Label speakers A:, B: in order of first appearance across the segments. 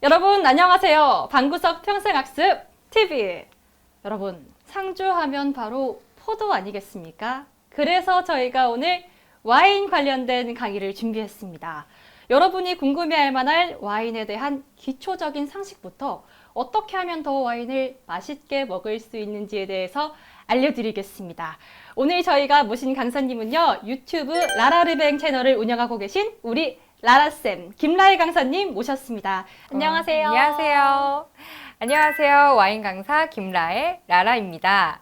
A: 여러분 안녕하세요. 방구석 평생학습 TV. 여러분 상주하면 바로 포도 아니겠습니까? 그래서 저희가 오늘 와인 관련된 강의를 준비했습니다. 여러분이 궁금해할 만한 와인에 대한 기초적인 상식부터 어떻게 하면 더 와인을 맛있게 먹을 수 있는지에 대해서 알려드리겠습니다. 오늘 저희가 모신 강사님은요, 유튜브 라라르뱅 채널을 운영하고 계신 우리 라라쌤, 김라혜 강사님 모셨습니다. 안녕하세요.
B: 안녕하세요. 안녕하세요. 와인 강사 김라혜 라라입니다.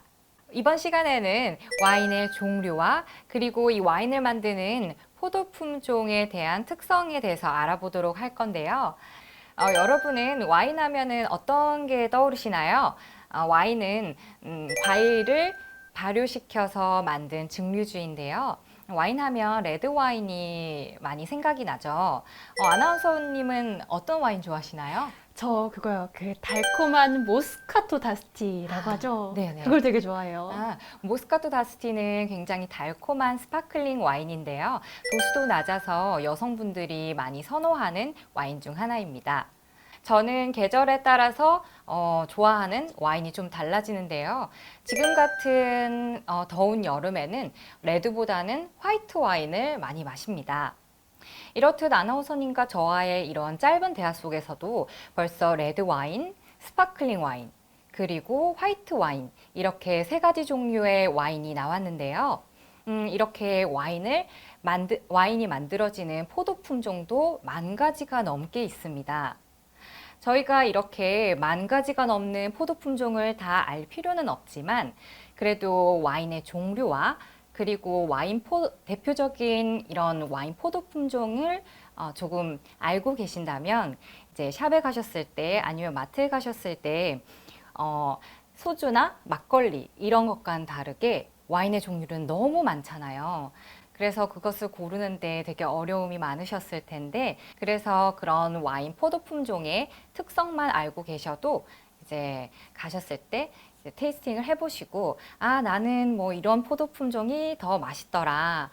B: 이번 시간에는 와인의 종류와 그리고 이 와인을 만드는 포도 품종에 대한 특성에 대해서 알아보도록 할 건데요. 여러분은 와인 하면은 어떤 게 떠오르시나요? 와인은 과일을 발효시켜서 만든 증류주인데요. 와인 하면 레드 와인이 많이 생각이 나죠. 아나운서님은 어떤 와인 좋아하시나요?
A: 저 그거요. 그 달콤한 모스카토 다스티라고 하죠.
B: 네네.
A: 그걸 되게 좋아해요.
B: 모스카토 다스티는 굉장히 달콤한 스파클링 와인인데요. 도수도 낮아서 여성분들이 많이 선호하는 와인 중 하나입니다. 저는 계절에 따라서 좋아하는 와인이 좀 달라지는데요. 지금 같은 더운 여름에는 레드보다는 화이트 와인을 많이 마십니다. 이렇듯 아나운서님과 저와의 이런 짧은 대화 속에서도 벌써 레드 와인, 스파클링 와인, 그리고 화이트 와인 이렇게 세 가지 종류의 와인이 나왔는데요. 이렇게 와인이 만들어지는 포도 품종도 10,000가지가 넘게 있습니다. 저희가 이렇게 10,000가지가 넘는 포도 품종을 다 알 필요는 없지만 그래도 와인의 종류와 그리고 대표적인 이런 와인 포도 품종을 조금 알고 계신다면 이제 샵에 가셨을 때 아니면 마트에 가셨을 때 소주나 막걸리 이런 것과는 다르게 와인의 종류는 너무 많잖아요. 그래서 그것을 고르는데 되게 어려움이 많으셨을 텐데, 그래서 그런 와인 포도 품종의 특성만 알고 계셔도 이제 가셨을 때 이제 테이스팅을 해보시고, 나는 뭐 이런 포도 품종이 더 맛있더라.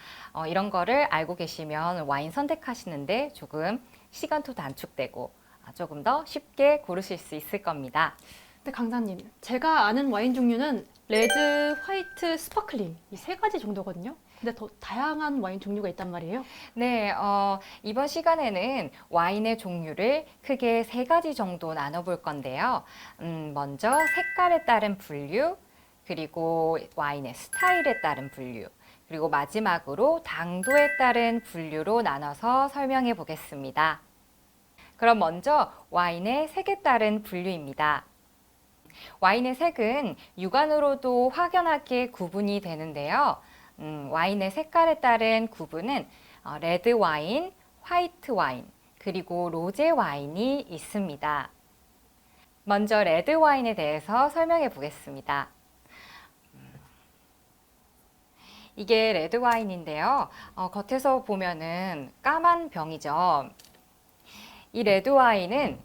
B: 이런 거를 알고 계시면 와인 선택하시는데 조금 시간도 단축되고 조금 더 쉽게 고르실 수 있을 겁니다.
A: 근데 강사님, 제가 아는 와인 종류는 레드, 화이트, 스파클링 이 세 가지 정도거든요. 근데 더 다양한 와인 종류가 있단 말이에요.
B: 네, 이번 시간에는 와인의 종류를 크게 세 가지 정도 나눠볼 건데요. 먼저 색깔에 따른 분류, 그리고 와인의 스타일에 따른 분류, 그리고 마지막으로 당도에 따른 분류로 나눠서 설명해 보겠습니다. 그럼 먼저 와인의 색에 따른 분류입니다. 와인의 색은 육안으로도 확연하게 구분이 되는데요. 와인의 색깔에 따른 구분은 레드 와인, 화이트 와인, 그리고 로제 와인이 있습니다. 먼저 레드 와인에 대해서 설명해 보겠습니다. 이게 레드 와인인데요. 겉에서 보면은 까만 병이죠. 이 레드 와인은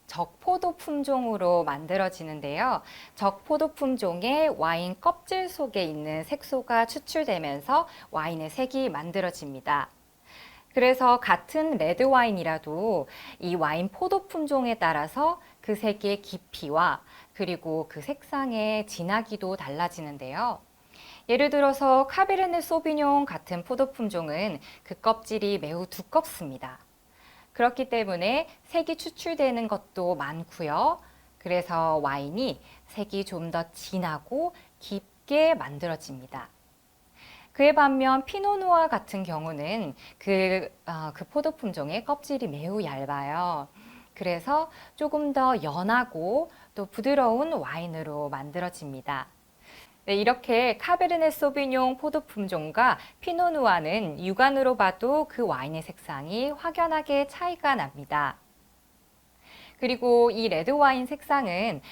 B: 적포도 품종으로 만들어지는데요. 적포도 품종의 와인 껍질 속에 있는 색소가 추출되면서 와인의 색이 만들어집니다. 그래서 같은 레드 와인이라도 이 와인 포도 품종에 따라서 그 색의 깊이와 그리고 그 색상의 진하기도 달라지는데요. 예를 들어서 카베르네 소비뇽 같은 포도 품종은 그 껍질이 매우 두껍습니다. 그렇기 때문에 색이 추출되는 것도 많고요. 그래서 와인이 색이 좀 더 진하고 깊게 만들어집니다. 그에 반면 피노누아 같은 경우는 그 포도 품종의 껍질이 매우 얇아요. 그래서 조금 더 연하고 또 부드러운 와인으로 만들어집니다. 네, 이렇게 카베르네 소비뇽 포도 품종과 피노누아는 육안으로 봐도 그 와인의 색상이 확연하게 차이가 납니다. 그리고 이 레드 와인 색상은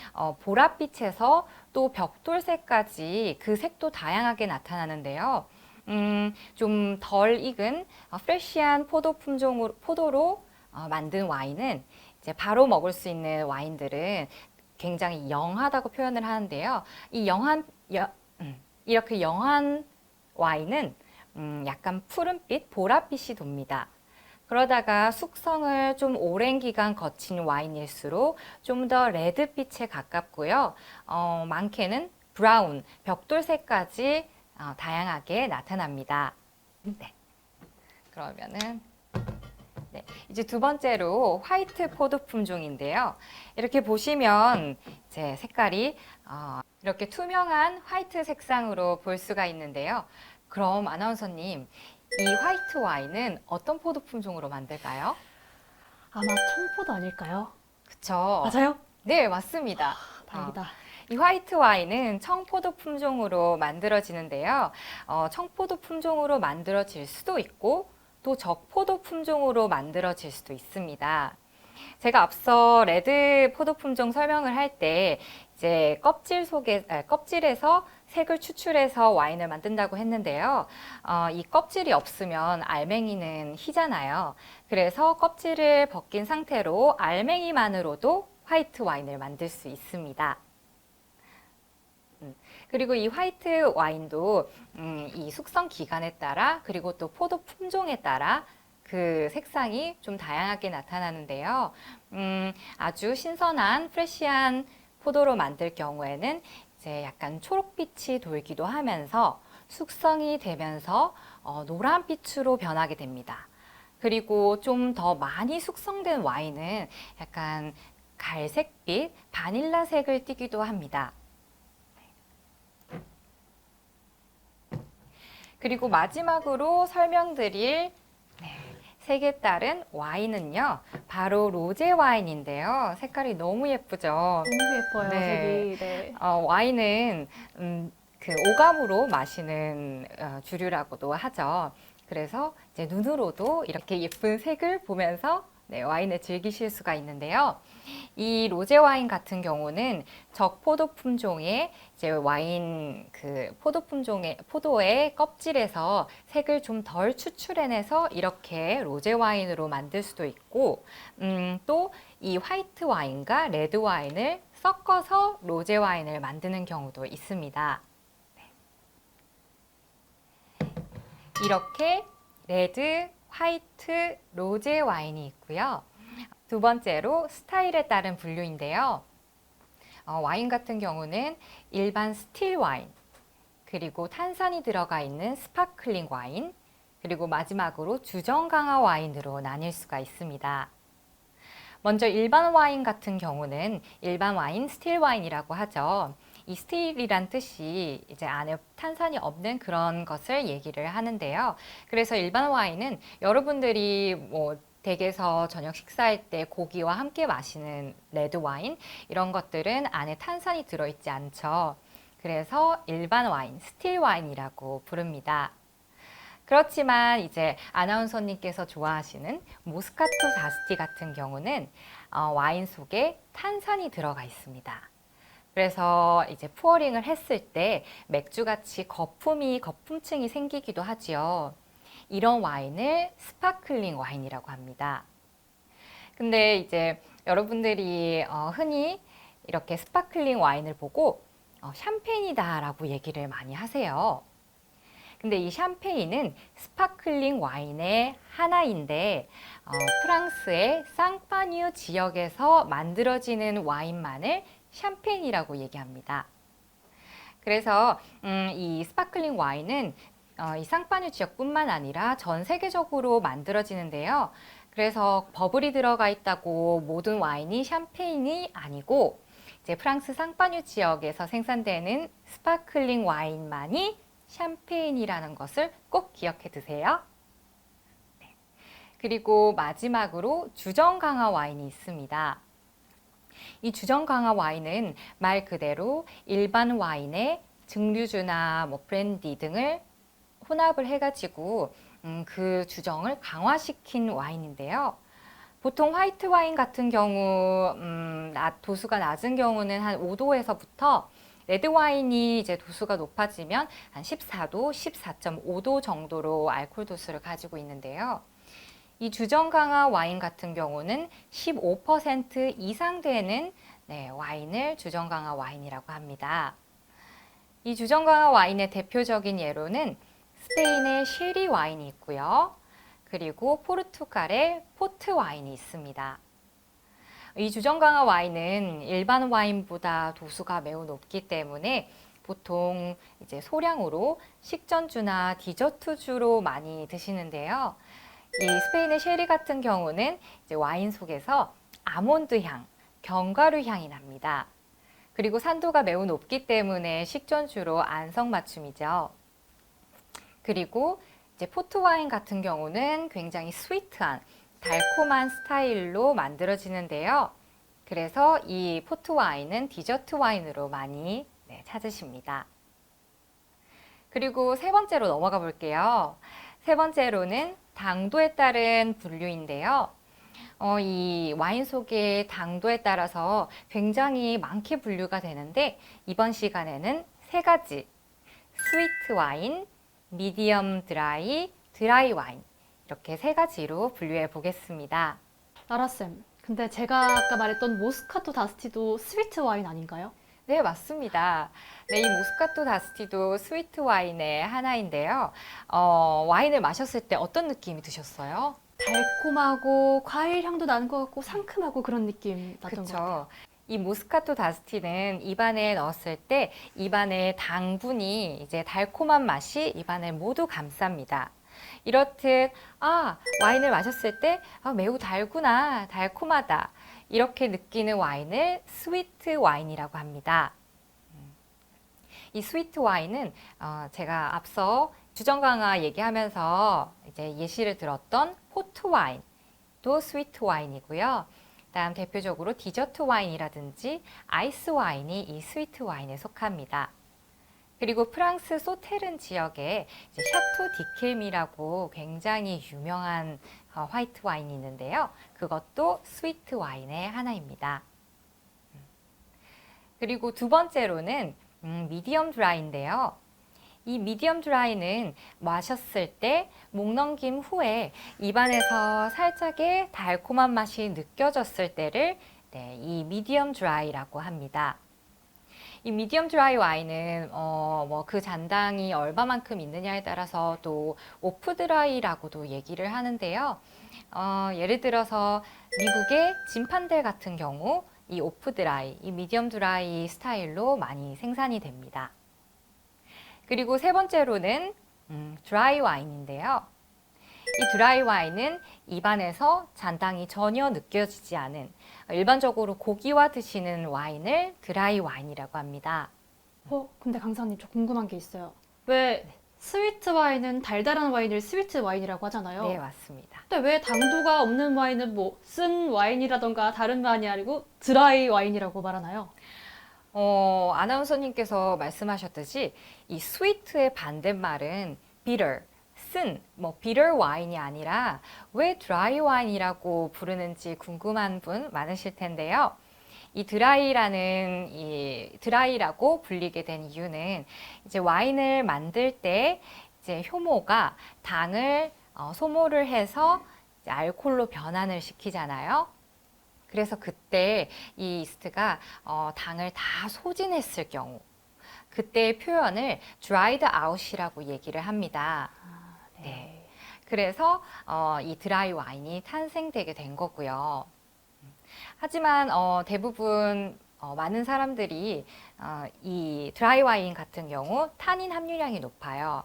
B: 보랏빛에서 또 벽돌색까지 그 색도 다양하게 나타나는데요. 좀 덜 익은 프레쉬한 포도로 만든 와인은 이제 바로 먹을 수 있는 와인들은 굉장히 영하다고 표현을 하는데요. 이렇게 영한 와인은 약간 푸른빛, 보랏빛이 돕니다. 그러다가 숙성을 좀 오랜 기간 거친 와인일수록 좀 더 레드빛에 가깝고요. 많게는 브라운, 벽돌색까지 다양하게 나타납니다. 네. 그러면은 네, 이제 두 번째로 화이트 포도 품종인데요. 이렇게 보시면 이제 색깔이 이렇게 투명한 화이트 색상으로 볼 수가 있는데요. 그럼 아나운서님, 이 화이트 와인은 어떤 포도 품종으로 만들까요?
A: 아마 청포도 아닐까요?
B: 그쵸?
A: 맞아요?
B: 네, 맞습니다.
A: 다행이다.
B: 이 화이트 와인은 청포도 품종으로 만들어지는데요. 청포도 품종으로 만들어질 수도 있고 또 적포도 품종으로 만들어질 수도 있습니다. 제가 앞서 레드 포도 품종 설명을 할 때 이제 껍질에서 색을 추출해서 와인을 만든다고 했는데요. 이 껍질이 없으면 알맹이는 희잖아요. 그래서 껍질을 벗긴 상태로 알맹이만으로도 화이트 와인을 만들 수 있습니다. 그리고 이 화이트 와인도 이 숙성 기간에 따라 그리고 또 포도 품종에 따라 그 색상이 좀 다양하게 나타나는데요. 아주 신선한 프레시한 포도로 만들 경우에는 이제 약간 초록빛이 돌기도 하면서 숙성이 되면서 노란빛으로 변하게 됩니다. 그리고 좀 더 많이 숙성된 와인은 약간 갈색빛, 바닐라색을 띠기도 합니다. 그리고 마지막으로 설명드릴 색에 따른 와인은요, 바로 로제 와인인데요. 색깔이 너무 예쁘죠?
A: 너무 예뻐요,
B: 네.
A: 색이. 네.
B: 와인은 그 오감으로 마시는 주류라고도 하죠. 그래서 이제 눈으로도 이렇게 예쁜 색을 보면서 네, 와인을 즐기실 수가 있는데요. 이 로제 와인 같은 경우는 적포도 품종의 이제 와인 그 포도 품종의 포도의 껍질에서 색을 좀 덜 추출해내서 이렇게 로제 와인으로 만들 수도 있고, 또 이 화이트 와인과 레드 와인을 섞어서 로제 와인을 만드는 경우도 있습니다. 이렇게 레드, 화이트, 로제 와인이 있고요. 두 번째로 스타일에 따른 분류인데요. 와인 같은 경우는 일반 스틸 와인, 그리고 탄산이 들어가 있는 스파클링 와인, 그리고 마지막으로 주정 강화 와인으로 나뉠 수가 있습니다. 먼저 일반 와인 같은 경우는 일반 와인, 스틸 와인이라고 하죠. 이 스틸이란 뜻이 이제 안에 탄산이 없는 그런 것을 얘기를 하는데요. 그래서 일반 와인은 여러분들이 뭐 댁에서 저녁 식사할 때 고기와 함께 마시는 레드 와인 이런 것들은 안에 탄산이 들어있지 않죠. 그래서 일반 와인, 스틸 와인이라고 부릅니다. 그렇지만 이제 아나운서님께서 좋아하시는 모스카토 다스티 같은 경우는 와인 속에 탄산이 들어가 있습니다. 그래서 이제 푸어링을 했을 때 맥주같이 거품층이 생기기도 하지요. 이런 와인을 스파클링 와인이라고 합니다. 근데 이제 여러분들이 흔히 이렇게 스파클링 와인을 보고 샴페인이다라고 얘기를 많이 하세요. 근데 이 샴페인은 스파클링 와인의 하나인데 프랑스의 쌍파뉴 지역에서 만들어지는 와인만을 샴페인이라고 얘기합니다. 그래서 이 스파클링 와인은 이 쌍파뉴 지역뿐만 아니라 전 세계적으로 만들어지는데요. 그래서 버블이 들어가 있다고 모든 와인이 샴페인이 아니고 이제 프랑스 쌍파뉴 지역에서 생산되는 스파클링 와인만이 샴페인이라는 것을 꼭 기억해 두세요. 네. 그리고 마지막으로 주정 강화 와인이 있습니다. 이 주정 강화 와인은 말 그대로 일반 와인에 증류주나 뭐 브랜디 등을 혼합을 해가지고 그 주정을 강화시킨 와인인데요. 보통 화이트 와인 같은 경우 도수가 낮은 경우는 한 5도에서부터 레드 와인이 이제 도수가 높아지면 한 14도, 14.5도 정도로 알코올 도수를 가지고 있는데요. 이 주정 강화 와인 같은 경우는 15% 이상 되는 와인을 주정 강화 와인이라고 합니다. 이 주정 강화 와인의 대표적인 예로는 스페인의 쉐리 와인이 있고요. 그리고 포르투갈의 포트 와인이 있습니다. 이 주정강화 와인은 일반 와인보다 도수가 매우 높기 때문에 보통 이제 소량으로 식전주나 디저트주로 많이 드시는데요. 이 스페인의 쉐리 같은 경우는 이제 와인 속에서 아몬드 향, 견과류 향이 납니다. 그리고 산도가 매우 높기 때문에 식전주로 안성맞춤이죠. 그리고 이제 포트 와인 같은 경우는 굉장히 스위트한 달콤한 스타일로 만들어지는데요. 그래서 이 포트 와인은 디저트 와인으로 많이 찾으십니다. 그리고 세 번째로 넘어가 볼게요. 세 번째로는 당도에 따른 분류인데요. 이 와인 속의 당도에 따라서 굉장히 많게 분류가 되는데 이번 시간에는 세 가지 스위트 와인, 미디엄 드라이, 드라이 와인 이렇게 세 가지로 분류해 보겠습니다.
A: 라라쌤, 근데 제가 아까 말했던 모스카토 다스티도 스위트 와인 아닌가요?
B: 네, 맞습니다. 네, 이 모스카토 다스티도 스위트 와인의 하나인데요. 와인을 마셨을 때 어떤 느낌이 드셨어요?
A: 달콤하고 과일 향도 나는 것 같고 상큼하고 그런 느낌 났던 것 같아요.
B: 그렇죠. 이 모스카토 다스티는 입안에 넣었을 때 입안의 당분이 이제 달콤한 맛이 입안을 모두 감쌉니다. 이렇듯 와인을 마셨을 때 매우 달구나, 달콤하다 이렇게 느끼는 와인을 스위트 와인이라고 합니다. 이 스위트 와인은 제가 앞서 주정강화 얘기하면서 이제 예시를 들었던 포트 와인도 스위트 와인이고요. 다음 대표적으로 디저트 와인이라든지 아이스 와인이 이 스위트 와인에 속합니다. 그리고 프랑스 소테른 지역에 이제 샤토 디켈미라고 굉장히 유명한 화이트 와인이 있는데요. 그것도 스위트 와인의 하나입니다. 그리고 두 번째로는 미디엄 드라이인데요. 이 미디엄 드라이는 마셨을 때 목 넘김 후에 입안에서 살짝의 달콤한 맛이 느껴졌을 때를 이 미디엄 드라이라고 합니다. 이 미디엄 드라이 와인은 그 잔당이 얼마만큼 있느냐에 따라서 또 오프 드라이라고도 얘기를 하는데요. 예를 들어서 미국의 진판들 같은 경우 이 오프 드라이, 이 미디엄 드라이 스타일로 많이 생산이 됩니다. 그리고 세 번째로는 드라이 와인인데요. 이 드라이 와인은 입안에서 잔당이 전혀 느껴지지 않은 일반적으로 고기와 드시는 와인을 드라이 와인이라고 합니다.
A: 근데 강사님, 저 궁금한 게 있어요. 왜 스위트 와인은 달달한 와인을 스위트 와인이라고 하잖아요.
B: 네, 맞습니다.
A: 근데 왜 당도가 없는 와인은 뭐 쓴 와인이라던가 다른 와인이 아니고 드라이 와인이라고 말하나요?
B: 아나운서님께서 말씀하셨듯이 이 스위트의 반대말은 bitter, 쓴, bitter 와인이 아니라 왜 드라이 와인이라고 부르는지 궁금한 분 많으실 텐데요. 이 드라이라고 불리게 된 이유는 이제 와인을 만들 때 이제 효모가 당을 소모를 해서 이제 알코올로 변환을 시키잖아요. 그래서 그때 이 이스트가 당을 다 소진했을 경우 그때의 표현을 dried out이라고 얘기를 합니다. 네. 그래서 이 드라이 와인이 탄생되게 된 거고요. 하지만 대부분 많은 사람들이 이 드라이 와인 같은 경우 타닌 함유량이 높아요.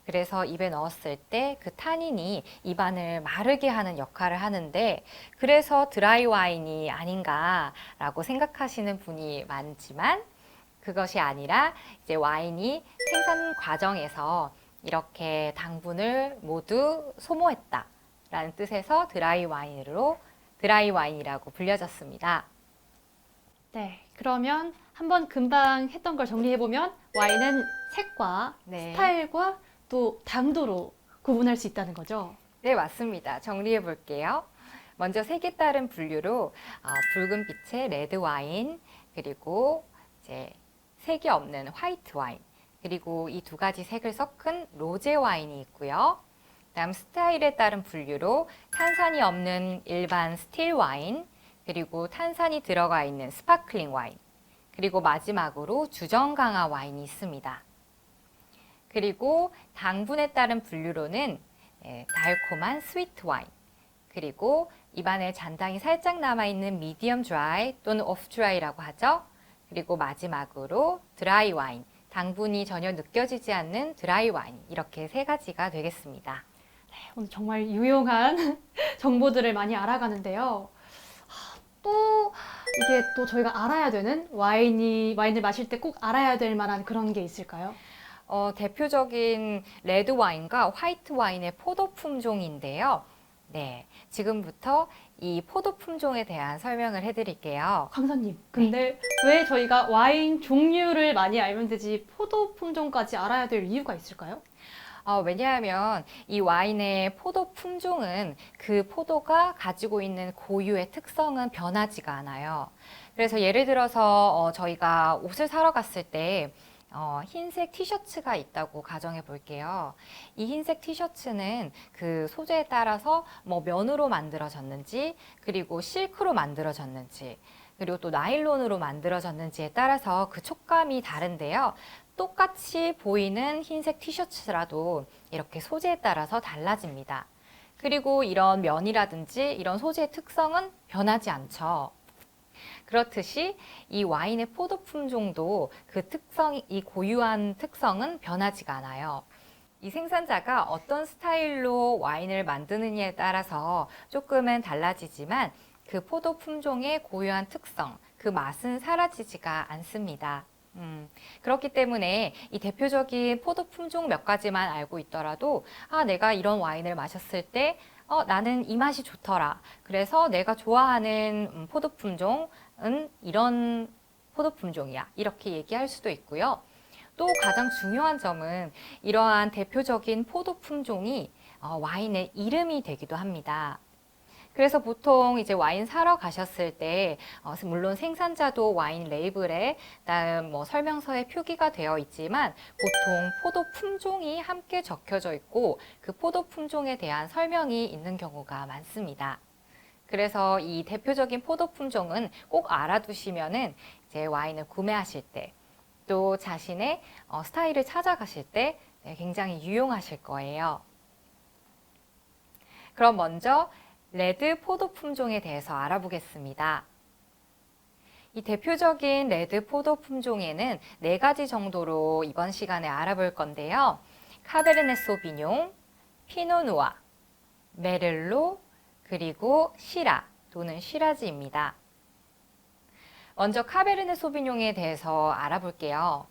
B: 그래서 입에 넣었을 때 그 타닌이 입안을 마르게 하는 역할을 하는데 그래서 드라이 와인이 아닌가라고 생각하시는 분이 많지만 그것이 아니라 이제 와인이 생산 과정에서 이렇게 당분을 모두 소모했다라는 뜻에서 드라이 와인이라고 불려졌습니다.
A: 네, 그러면 한번 금방 했던 걸 정리해보면 와인은 색과
B: 네.
A: 스타일과 또 당도로 구분할 수 있다는 거죠.
B: 네, 맞습니다. 정리해 볼게요. 먼저 색에 따른 분류로 붉은 빛의 레드 와인, 그리고 이제 색이 없는 화이트 와인, 그리고 이 두 가지 색을 섞은 로제 와인이 있고요. 다음 스타일에 따른 분류로 탄산이 없는 일반 스틸 와인, 그리고 탄산이 들어가 있는 스파클링 와인, 그리고 마지막으로 주정 강화 와인이 있습니다. 그리고 당분에 따른 분류로는 달콤한 스위트 와인, 그리고 입안에 잔당이 살짝 남아있는 미디엄 드라이 또는 오프 드라이라고 하죠. 그리고 마지막으로 드라이 와인, 당분이 전혀 느껴지지 않는 드라이 와인, 이렇게 세 가지가 되겠습니다.
A: 오늘 정말 유용한 정보들을 많이 알아가는데요. 또 이게 또 저희가 알아야 되는 와인을 마실 때 꼭 알아야 될 만한 그런 게 있을까요?
B: 대표적인 레드 와인과 화이트 와인의 포도 품종인데요. 네, 지금부터 이 포도 품종에 대한 설명을 해드릴게요.
A: 강사님, 근데 왜 저희가 와인 종류를 많이 알면 되지 포도 품종까지 알아야 될 이유가 있을까요?
B: 왜냐하면 이 와인의 포도 품종은 그 포도가 가지고 있는 고유의 특성은 변하지가 않아요. 그래서 예를 들어서 저희가 옷을 사러 갔을 때 흰색 티셔츠가 있다고 가정해 볼게요. 이 흰색 티셔츠는 그 소재에 따라서 뭐 면으로 만들어졌는지, 그리고 실크로 만들어졌는지, 그리고 또 나일론으로 만들어졌는지에 따라서 그 촉감이 다른데요. 똑같이 보이는 흰색 티셔츠라도 이렇게 소재에 따라서 달라집니다. 그리고 이런 면이라든지 이런 소재의 특성은 변하지 않죠. 그렇듯이 이 와인의 포도 품종도 그 특성, 이 고유한 특성은 변하지가 않아요. 이 생산자가 어떤 스타일로 와인을 만드느냐에 따라서 조금은 달라지지만 그 포도 품종의 고유한 특성, 그 맛은 사라지지가 않습니다. 그렇기 때문에 이 대표적인 포도 품종 몇 가지만 알고 있더라도 내가 이런 와인을 마셨을 때 나는 이 맛이 좋더라. 그래서 내가 좋아하는 포도 품종은 이런 포도 품종이야. 이렇게 얘기할 수도 있고요. 또 가장 중요한 점은 이러한 대표적인 포도 품종이 와인의 이름이 되기도 합니다. 그래서 보통 이제 와인 사러 가셨을 때 물론 생산자도 와인 레이블에 다음 뭐 설명서에 표기가 되어 있지만 보통 포도 품종이 함께 적혀져 있고 그 포도 품종에 대한 설명이 있는 경우가 많습니다. 그래서 이 대표적인 포도 품종은 꼭 알아두시면은 이제 와인을 구매하실 때 또 자신의 스타일을 찾아가실 때 굉장히 유용하실 거예요. 그럼 먼저 레드 포도 품종에 대해서 알아보겠습니다. 이 대표적인 레드 포도 품종에는 4가지 정도로 이번 시간에 알아볼 건데요. 카베르네 소비뇽, 피노누아, 메를로, 그리고 시라 또는 시라즈입니다. 먼저 카베르네 소비뇽에 대해서 알아볼게요.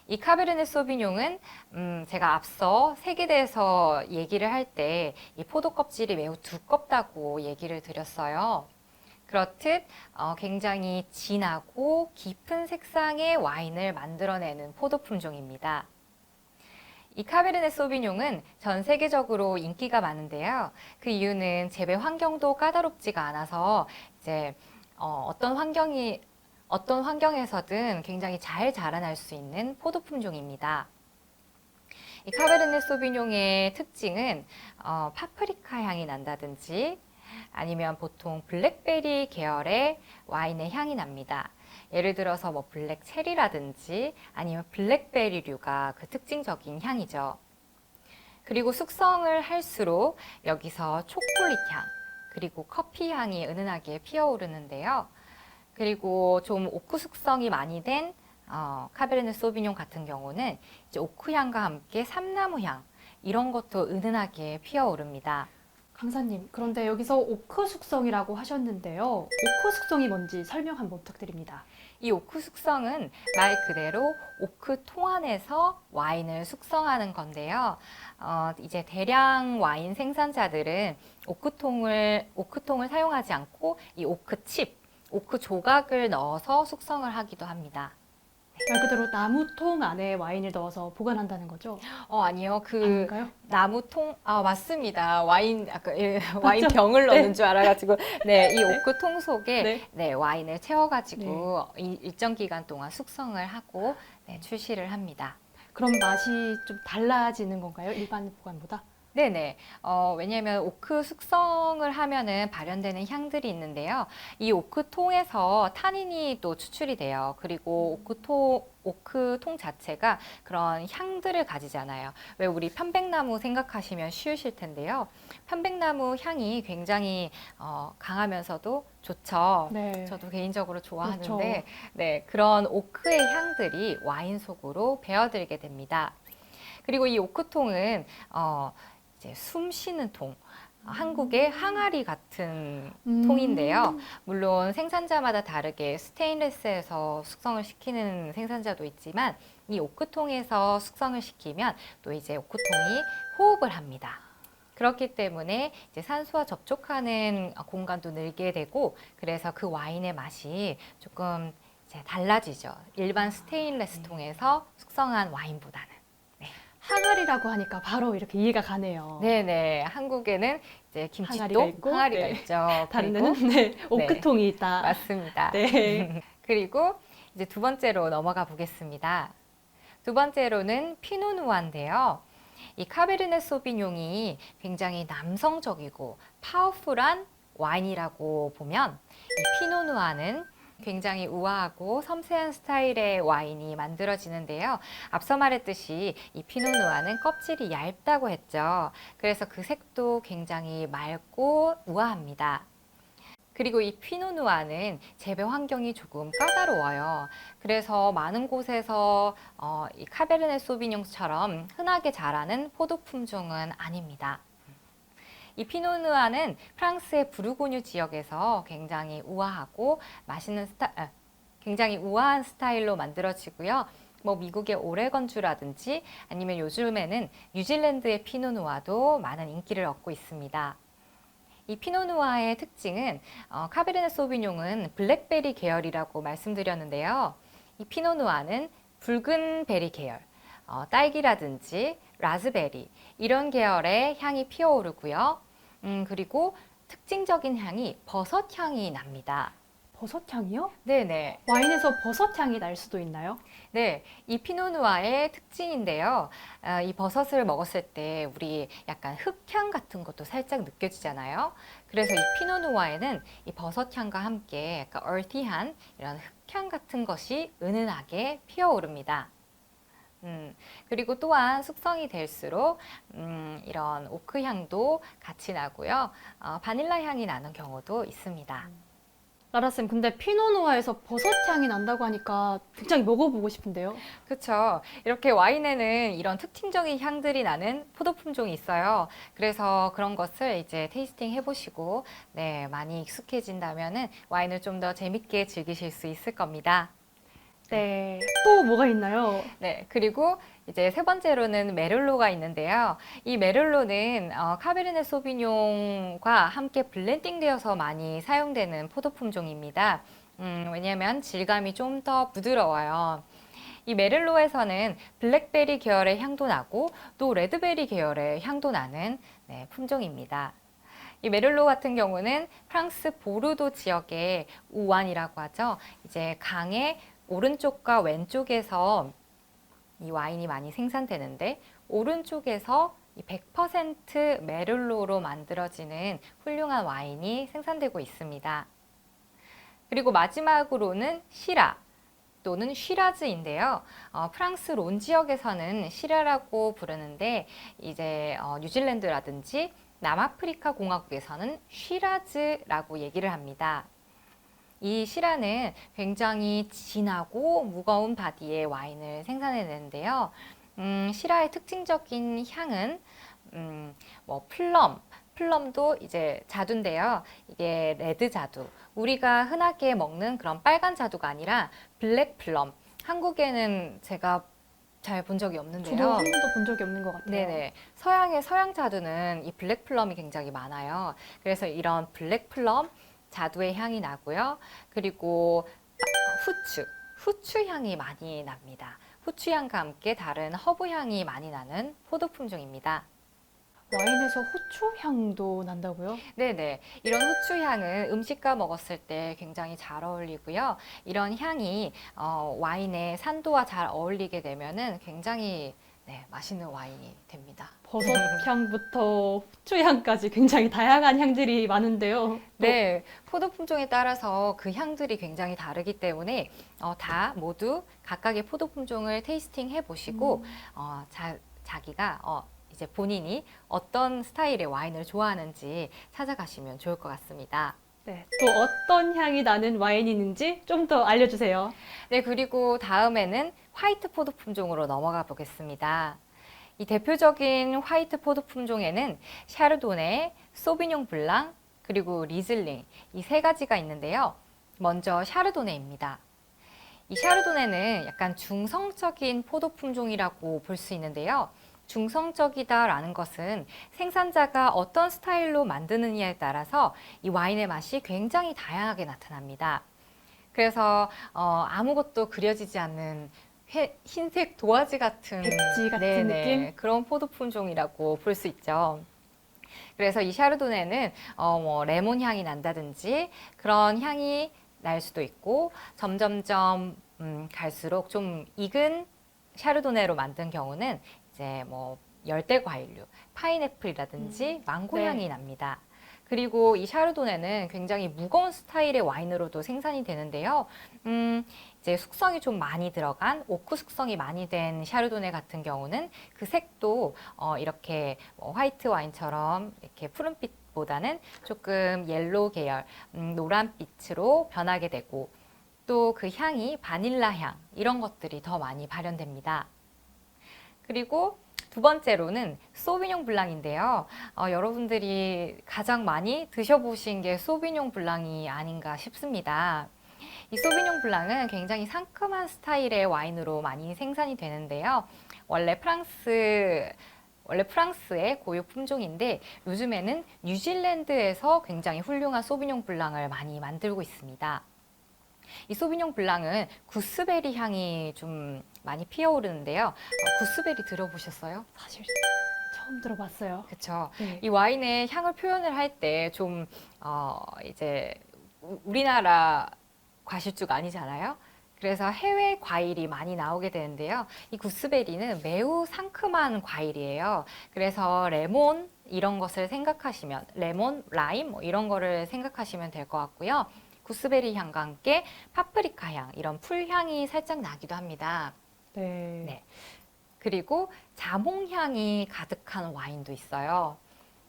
B: 이 카베르네 소비뇽은 제가 앞서 색에 대해서 얘기를 할 때 이 포도 껍질이 매우 두껍다고 얘기를 드렸어요. 그렇듯 굉장히 진하고 깊은 색상의 와인을 만들어내는 포도 품종입니다. 이 카베르네 소비뇽은 전 세계적으로 인기가 많은데요. 그 이유는 재배 환경도 까다롭지가 않아서 이제 어떤 환경에서든 굉장히 잘 자라날 수 있는 포도 품종입니다. 이 카베르네 소비뇽의 특징은 파프리카 향이 난다든지 아니면 보통 블랙베리 계열의 와인의 향이 납니다. 예를 들어서 뭐 블랙 체리라든지 아니면 블랙베리류가 그 특징적인 향이죠. 그리고 숙성을 할수록 여기서 초콜릿 향, 그리고 커피 향이 은은하게 피어오르는데요. 그리고 좀 오크 숙성이 많이 된 카베르네 소비뇽 같은 경우는 이제 오크 향과 함께 삼나무 향 이런 것도 은은하게 피어오릅니다.
A: 강사님, 그런데 여기서 오크 숙성이라고 하셨는데요. 오크 숙성이 뭔지 설명 한번 부탁드립니다.
B: 이 오크 숙성은 말 그대로 오크 통 안에서 와인을 숙성하는 건데요. 이제 대량 와인 생산자들은 오크통을 사용하지 않고 이 오크칩, 오크 조각을 넣어서 숙성을 하기도 합니다.
A: 말 그대로 나무통 안에 와인을 넣어서 보관한다는 거죠?
B: 아니요.
A: 아닌가요?
B: 나무통, 맞습니다. 와인
A: 맞죠?
B: 병을
A: 네.
B: 넣는 줄 알아가지고, 네, 이 오크통 속에
A: 네.
B: 네, 와인을 채워가지고 일정 기간 동안 숙성을 하고 출시를 합니다.
A: 그럼 맛이 좀 달라지는 건가요? 일반 보관보다?
B: 네네. 왜냐하면 오크 숙성을 하면은 발현되는 향들이 있는데요. 이 오크통에서 타닌이 또 추출이 돼요. 그리고 오크통 자체가 그런 향들을 가지잖아요. 왜 우리 편백나무 생각하시면 쉬우실 텐데요. 편백나무 향이 굉장히 강하면서도 좋죠.
A: 네.
B: 저도 개인적으로 좋아하는데,
A: 그렇죠.
B: 네, 그런 오크의 향들이 와인 속으로 배어들게 됩니다. 그리고 이 오크통은 이제 숨 쉬는 통, 한국의 항아리 같은 통인데요.
A: 음.
B: 물론 생산자마다 다르게 스테인레스에서 숙성을 시키는 생산자도 있지만 이 오크통에서 숙성을 시키면 또 이제 오크통이 호흡을 합니다. 그렇기 때문에 이제 산소와 접촉하는 공간도 늘게 되고 그래서 그 와인의 맛이 조금 이제 달라지죠. 일반 스테인레스 통에서 숙성한 와인보다는.
A: 항아리라고 하니까 바로 이렇게 이해가 가네요.
B: 네네. 한국에는 이제
A: 항아리가
B: 김치통,
A: 있고,
B: 항아리가
A: 네.
B: 있죠.
A: 다른
B: 그리고
A: 데는 네,
B: 네,
A: 오크통이 있다.
B: 맞습니다.
A: 네.
B: 그리고 이제 두 번째로 넘어가 보겠습니다. 두 번째로는 피노누아인데요. 이 카베르네 소비뇽이 굉장히 남성적이고 파워풀한 와인이라고 보면 이 피노누아는 굉장히 우아하고 섬세한 스타일의 와인이 만들어지는데요. 앞서 말했듯이 이 피노누아는 껍질이 얇다고 했죠. 그래서 그 색도 굉장히 맑고 우아합니다. 그리고 이 피노누아는 재배 환경이 조금 까다로워요. 그래서 많은 곳에서 이 카베르네 소비뇽처럼 흔하게 자라는 포도 품종은 아닙니다. 이 피노누아는 프랑스의 부르고뉴 지역에서 굉장히 우아하고 굉장히 우아한 스타일로 만들어지고요. 뭐 미국의 오레건주라든지 아니면 요즘에는 뉴질랜드의 피노누아도 많은 인기를 얻고 있습니다. 이 피노누아의 특징은 카베르네 소비뇽은 블랙베리 계열이라고 말씀드렸는데요. 이 피노누아는 붉은 베리 계열, 딸기라든지 라즈베리 이런 계열의 향이 피어오르고요. 그리고 특징적인 향이 버섯 향이 납니다.
A: 버섯 향이요?
B: 네네.
A: 와인에서 버섯 향이 날 수도 있나요?
B: 네, 이 피노누아의 특징인데요. 이 버섯을 먹었을 때 우리 약간 흙향 같은 것도 살짝 느껴지잖아요. 그래서 이 피노누아에는 이 버섯향과 함께 약간 얼티한 이런 흙향 같은 것이 은은하게 피어오릅니다. 그리고 또한 숙성이 될수록 이런 오크 향도 같이 나고요. 바닐라 향이 나는 경우도 있습니다.
A: 라라쌤, 근데 피노누아에서 버섯 향이 난다고 하니까 굉장히 먹어보고 싶은데요.
B: 그렇죠. 이렇게 와인에는 이런 특징적인 향들이 나는 포도 품종이 있어요. 그래서 그런 것을 이제 테이스팅 해보시고, 네, 많이 익숙해진다면은 와인을 좀 더 재밌게 즐기실 수 있을 겁니다.
A: 네. 또 뭐가 있나요?
B: 네, 그리고 이제 세 번째로는 메를로가 있는데요. 이 메를로는 카베르네 소비뇽과 함께 블렌딩되어서 많이 사용되는 포도 품종입니다. 왜냐하면 질감이 좀 더 부드러워요. 이 메를로에서는 블랙베리 계열의 향도 나고 또 레드베리 계열의 향도 나는 네, 품종입니다. 이 메를로 같은 경우는 프랑스 보르도 지역의 우완이라고 하죠. 이제 강의 오른쪽과 왼쪽에서 이 와인이 많이 생산되는데 오른쪽에서 이 100% 메를로로 만들어지는 훌륭한 와인이 생산되고 있습니다. 그리고 마지막으로는 시라 또는 쉬라즈인데요. 프랑스 론 지역에서는 시라라고 부르는데 이제 뉴질랜드라든지 남아프리카 공화국에서는 쉬라즈라고 얘기를 합니다. 이 시라는 굉장히 진하고 무거운 바디의 와인을 생산해내는데요. 시라의 특징적인 향은 뭐 플럼도 이제 자두인데요. 이게 레드 자두. 우리가 흔하게 먹는 그런 빨간 자두가 아니라 블랙 플럼. 한국에는 제가 잘 본 적이 없는데요.
A: 저도 한 번도 본 적이 없는 것 같아요.
B: 네네. 서양의 서양 자두는 이 블랙 플럼이 굉장히 많아요. 그래서 이런 블랙 플럼 자두의 향이 나고요. 그리고 후추 향이 많이 납니다. 후추 향과 함께 다른 허브 향이 많이 나는 포도 품종입니다.
A: 와인에서 후추 향도 난다고요?
B: 네네. 이런 후추 향은 음식과 먹었을 때 굉장히 잘 어울리고요. 이런 향이 와인의 산도와 잘 어울리게 되면은 굉장히 네, 맛있는 와인이 됩니다.
A: 버섯 향부터 후추 향까지 굉장히 다양한 향들이 많은데요.
B: 네, 포도 품종에 따라서 그 향들이 굉장히 다르기 때문에 다 모두 각각의 포도 품종을 테이스팅 해보시고 자기가 이제 본인이 어떤 스타일의 와인을 좋아하는지 찾아가시면 좋을 것 같습니다.
A: 네, 또 어떤 향이 나는 와인이 있는지 좀 더 알려주세요.
B: 네, 그리고 다음에는 화이트 포도 품종으로 넘어가 보겠습니다. 이 대표적인 화이트 포도 품종에는 샤르도네, 소비뇽 블랑, 그리고 리즐링 이 세 가지가 있는데요. 먼저 샤르도네입니다. 이 샤르도네는 약간 중성적인 포도 품종이라고 볼 수 있는데요. 중성적이다라는 것은 생산자가 어떤 스타일로 만드느냐에 따라서 이 와인의 맛이 굉장히 다양하게 나타납니다. 그래서 아무것도 그려지지 않는 흰색 도화지 같은
A: 백지 같은 느낌?
B: 그런 포도 품종이라고 볼 수 있죠. 그래서 이 샤르도네는 뭐 레몬 향이 난다든지 그런 향이 날 수도 있고 점점점 갈수록 좀 익은 샤르도네로 만든 경우는 이제 뭐 열대 과일류, 파인애플이라든지 망고
A: 네.
B: 향이 납니다. 그리고 이 샤르도네는 굉장히 무거운 스타일의 와인으로도 생산이 되는데요. 이제 숙성이 좀 많이 들어간 오크 숙성이 많이 된 샤르도네 같은 경우는 그 색도 이렇게 화이트 와인처럼 이렇게 푸른빛보다는 조금 옐로우 계열, 노란빛으로 변하게 되고 또 그 향이 바닐라 향 이런 것들이 더 많이 발현됩니다. 그리고 두 번째로는 소비뇽 블랑인데요. 여러분들이 가장 많이 드셔보신 게 소비뇽 블랑이 아닌가 싶습니다. 이 소비뇽 블랑은 굉장히 상큼한 스타일의 와인으로 많이 생산이 되는데요. 원래 프랑스의 고유 품종인데 요즘에는 뉴질랜드에서 굉장히 훌륭한 소비뇽 블랑을 많이 만들고 있습니다. 이 소비뇽 블랑은 구스베리 향이 좀 많이 피어오르는데요. 구스베리 들어보셨어요?
A: 사실 처음 들어봤어요.
B: 그렇죠.
A: 네.
B: 이 와인의 향을 표현을 할 때 좀 이제 우리나라 과실주가 아니잖아요. 그래서 해외 과일이 많이 나오게 되는데요. 이 구스베리는 매우 상큼한 과일이에요. 그래서 레몬 이런 것을 생각하시면 레몬, 라임 뭐 이런 거를 생각하시면 될 것 같고요. 구스베리 향과 함께 파프리카 향 이런 풀향이 살짝 나기도 합니다.
A: 네.
B: 네. 그리고 자몽향이 가득한 와인도 있어요.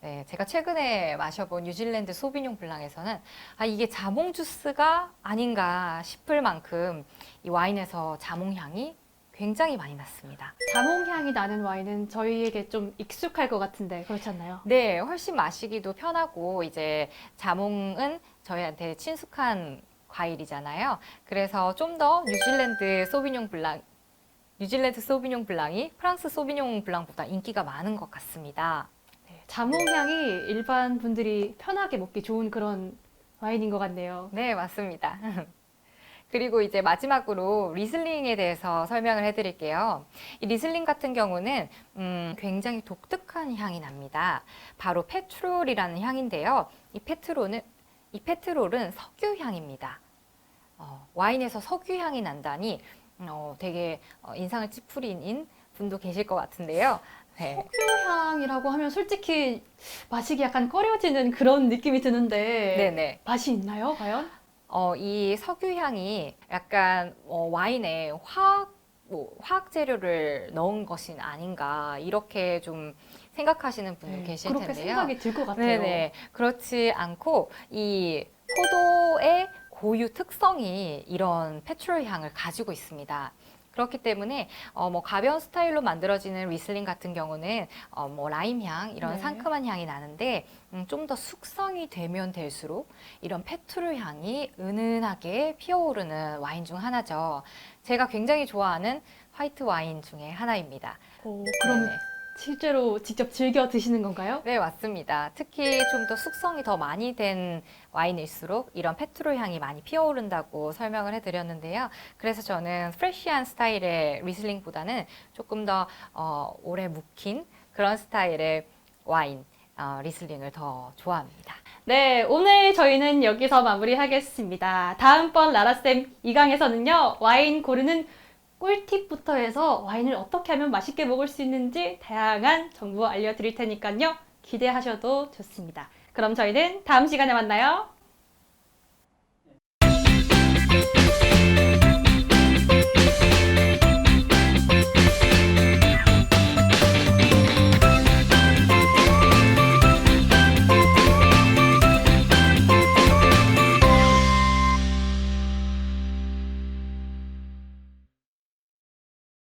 B: 네, 제가 최근에 마셔본 뉴질랜드 소비뇽 블랑에서는 이게 자몽 주스가 아닌가 싶을 만큼 이 와인에서 자몽향이 굉장히 많이 났습니다.
A: 자몽 향이 나는 와인은 저희에게 좀 익숙할 것 같은데 그렇지 않나요?
B: 네, 훨씬 마시기도 편하고 이제 자몽은 저희한테 친숙한 과일이잖아요. 그래서 좀 더 뉴질랜드 소비뇽 블랑이 프랑스 소비뇽 블랑보다 인기가 많은 것 같습니다.
A: 네, 자몽 향이 일반 분들이 편하게 먹기 좋은 그런 와인인 것 같네요.
B: 네, 맞습니다. 그리고 이제 마지막으로 리슬링에 대해서 설명을 해드릴게요. 이 리슬링 같은 경우는 굉장히 독특한 향이 납니다. 바로 페트롤이라는 향인데요. 이 페트롤은 석유향입니다. 와인에서 석유향이 난다니 되게 인상을 찌푸리는 분도 계실 것 같은데요. 네.
A: 석유향이라고 하면 솔직히 마시기 약간 꺼려지는 그런 느낌이 드는데
B: 네네.
A: 맛이 있나요, 과연?
B: 이 석유향이 약간 와인에 화학 재료를 넣은 것이 아닌가 이렇게 좀 생각하시는 분도 계실
A: 그렇게
B: 텐데요.
A: 생각이 들 것 같아요.
B: 네네. 그렇지 않고 이 포도의 고유 특성이 이런 페트롤 향을 가지고 있습니다. 그렇기 때문에 뭐 가벼운 스타일로 만들어지는 리슬링 같은 경우는 뭐 라임 향 이런
A: 네.
B: 상큼한 향이 나는데 좀 더 숙성이 되면 될수록 이런 페트롤 향이 은은하게 피어오르는 와인 중 하나죠. 제가 굉장히 좋아하는 화이트 와인 중에 하나입니다.
A: 그럼
B: 네네.
A: 실제로 직접 즐겨 드시는 건가요?
B: 네, 맞습니다. 특히 좀 더 숙성이 더 많이 된 와인일수록 이런 페트롤 향이 많이 피어오른다고 설명을 해드렸는데요. 그래서 저는 프레쉬한 스타일의 리슬링보다는 조금 더 오래 묵힌 그런 스타일의 와인, 리슬링을 더 좋아합니다.
A: 네, 오늘 저희는 여기서 마무리하겠습니다. 다음번 라라쌤 2강에서는요, 와인 고르는 꿀팁부터 해서 와인을 어떻게 하면 맛있게 먹을 수 있는지 다양한 정보 알려드릴 테니까요. 기대하셔도 좋습니다. 그럼 저희는 다음 시간에 만나요.